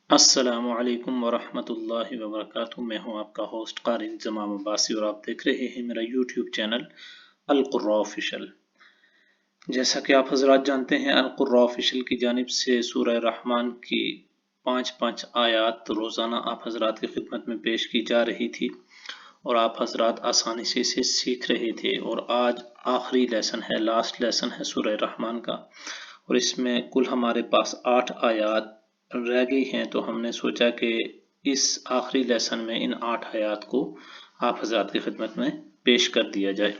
السلام علیکم ورحمۃ اللہ وبرکاتہ۔ میں ہوں آپ کا ہوسٹ قاری انضمام عباسی اور آپ دیکھ رہے ہیں میرا یوٹیوب چینل القراء آفیشل۔ جیسا کہ آپ حضرات جانتے ہیں، القراء آفیشل کی جانب سے سورہ رحمان کی 5 آیات روزانہ آپ حضرات کی خدمت میں پیش کی جا رہی تھی اور آپ حضرات آسانی سے اسے سیکھ رہے تھے، اور آج آخری لیسن ہے، لاسٹ لیسن ہے سورہ رحمان کا، اور اس میں کل ہمارے پاس 8 آیات رہ گئی ہیں، تو ہم نے سوچا کہ اس آخری لیسن میں ان 8 آیات کو آپ حضرات کی خدمت میں پیش کر دیا جائے۔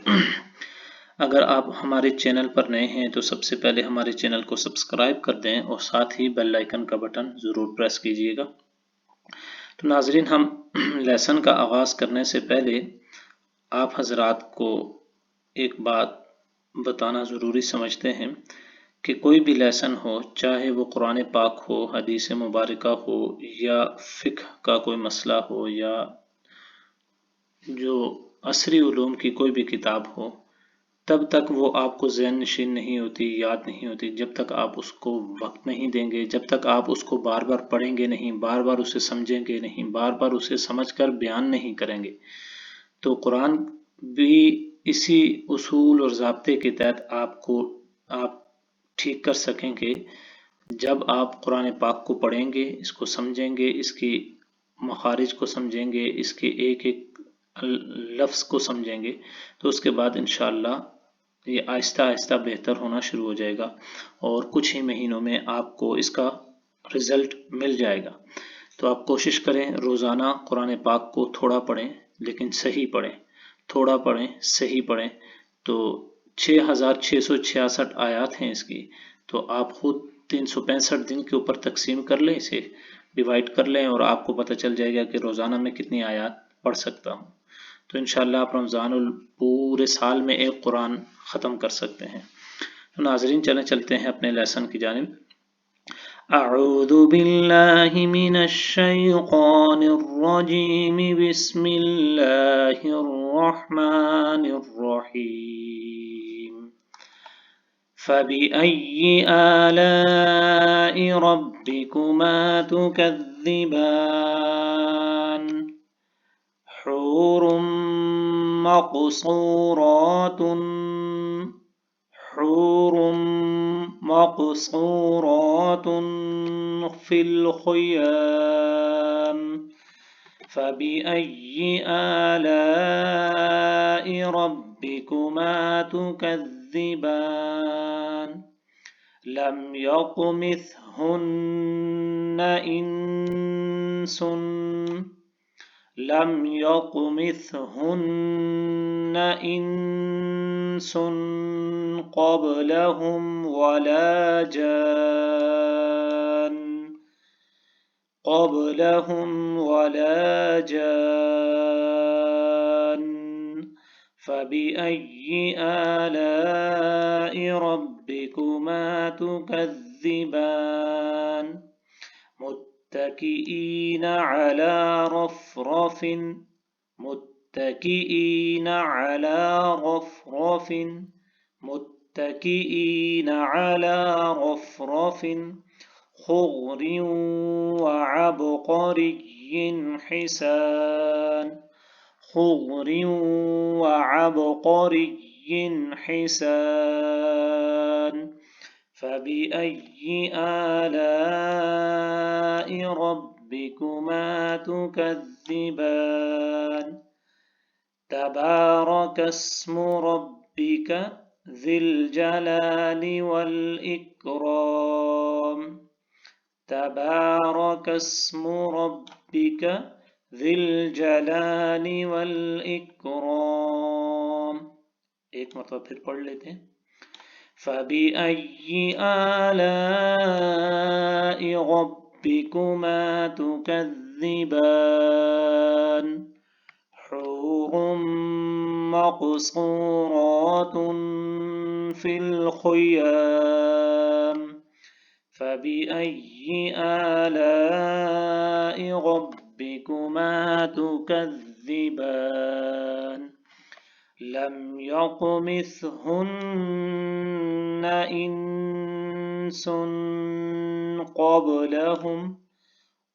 اگر آپ ہمارے چینل پر نئے ہیں تو سب سے پہلے ہمارے چینل کو سبسکرائب کر دیں اور ساتھ ہی بیل آئیکن کا بٹن ضرور پریس کیجیے گا۔ تو ناظرین، ہم لیسن کا آغاز کرنے سے پہلے آپ حضرات کو ایک بات بتانا ضروری سمجھتے ہیں کہ کوئی بھی لیسن ہو، چاہے وہ قرآن پاک ہو، حدیث مبارکہ ہو، یا فقہ کا کوئی مسئلہ ہو، یا جو عصری علوم کی کوئی بھی کتاب ہو، تب تک وہ آپ کو ذہن نشین نہیں ہوتی، یاد نہیں ہوتی، جب تک آپ اس کو وقت نہیں دیں گے، جب تک آپ اس کو بار بار پڑھیں گے نہیں، بار بار اسے سمجھیں گے نہیں، بار بار اسے سمجھ کر بیان نہیں کریں گے۔ تو قرآن بھی اسی اصول اور ضابطے کے تحت آپ ٹھیک کر سکیں گے۔ جب آپ قرآن پاک کو پڑھیں گے، اس کو سمجھیں گے، اس کی مخارج کو سمجھیں گے، اس کے ایک ایک لفظ کو سمجھیں گے، تو اس کے بعد انشاءاللہ یہ آہستہ آہستہ بہتر ہونا شروع ہو جائے گا، اور کچھ ہی مہینوں میں آپ کو اس کا رزلٹ مل جائے گا۔ تو آپ کوشش کریں روزانہ قرآن پاک کو تھوڑا پڑھیں لیکن صحیح پڑھیں، تھوڑا پڑھیں صحیح پڑھیں۔ تو 6666 آیات ہیں اس کی، تو آپ خود 365 دن کے اوپر تقسیم کر لیں، اسے ڈیوائڈ کر لیں، اور آپ کو پتہ چل جائے گا کہ روزانہ میں کتنی آیات پڑھ سکتا ہوں۔ تو انشاءاللہ آپ رمضان پورے سال میں ایک قرآن ختم کر سکتے ہیں۔ تو ناظرین، چلتے ہیں اپنے لیسن کی جانب۔ اعوذ باللہ من الشیطان الرجیم، بسم اللہ الرحمن الرحیم۔ فبأي آلاء ربكما تكذبان؟ حور مقصورات في الخيام، فبأي آلاء ربكما تكذبان؟ لم يطمثهن إنس قبلهم ولا جان، فبأي آلاء ربكما تكذبان؟ متكئين على رفرف خضر وعبقري حسان، فبأي آلاء ربكما تكذبان؟ تبارك اسم ربك ذي الجلال والإكرام، تبارك اسم ربك ذي الجلال والإكرام۔ ایک مرتبہ پھر پڑھ لیتے ہیں۔ فبأي آلاء ربكما تكذبان؟ حور مقصورات في الخيام، فبأي آلاء ربكما تكذبان؟ لم يطمثهن إنس قبلهم